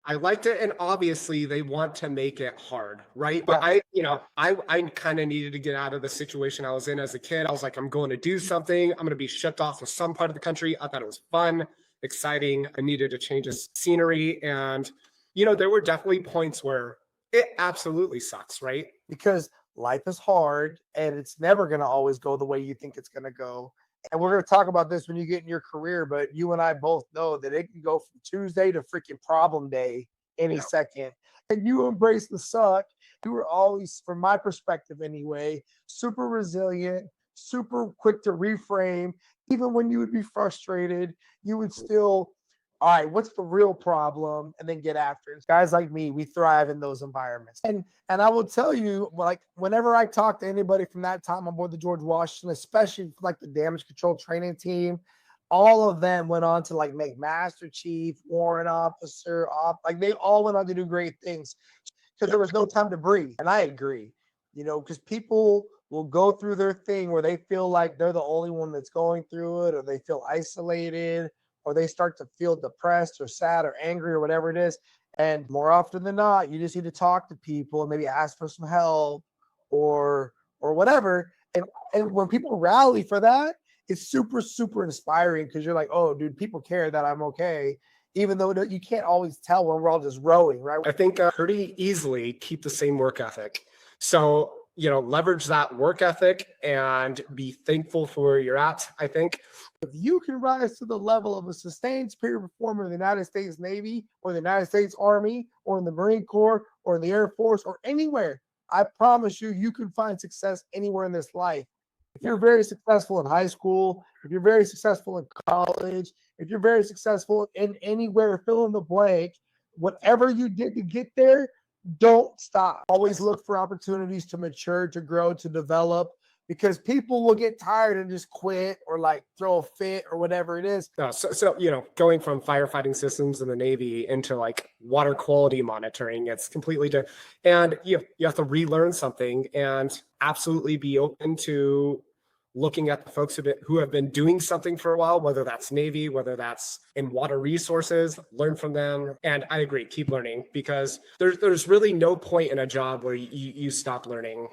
I liked it, and obviously they want to make it hard, right? But Yeah. I kind of needed to get out of the situation I was in as a kid. I was like, I'm going to do something. I'm going to be shipped off to some part of the country. I thought it was fun, exciting. I needed to change the scenery, and there were definitely points where it absolutely sucks, right? Because life is hard and it's never going to always go the way you think it's going to go. And we're going to talk about this when you get in your career, but you and I both know that it can go from Tuesday to freaking problem day any Yeah. second. And you embrace the suck. You were always, from my perspective anyway, super resilient, super quick to reframe. Even when you would be frustrated, you would still, all right, what's the real problem? And then get after it. Guys like me, we thrive in those environments. And I will tell you, like, whenever I talk to anybody from that time on board the George Washington, especially like the damage control training team, all of them went on to like make Master Chief, Warrant Officer, like they all went on to do great things because there was no time to breathe. And I agree, because people will go through their thing where they feel like they're the only one that's going through it, or they feel isolated, or they start to feel depressed or sad or angry or whatever it is. And more often than not, you just need to talk to people and maybe ask for some help or whatever. And when people rally for that, it's super, super inspiring because you're like, oh, dude, people care that I'm okay. Even though you can't always tell when we're all just rowing, right? I think pretty easily keep the same work ethic. So, leverage that work ethic and be thankful for where you're at, I think. If you can rise to the level of a sustained superior performer in the United States Navy or the United States Army or in the Marine Corps or in the Air Force or anywhere, I promise you, you can find success anywhere in this life. If you're very successful in high school, if you're very successful in college, if you're very successful in anywhere, fill in the blank, whatever you did to get there, don't stop. Always look for opportunities to mature, to grow, to develop, because people will get tired and just quit or like throw a fit or whatever it is. So going from firefighting systems in the Navy into like water quality monitoring, it's completely different. And you have to relearn something and absolutely be open to looking at the folks who have been doing something for a while, whether that's Navy, whether that's in water resources, learn from them. And I agree, keep learning, because there's really no point in a job where you stop learning.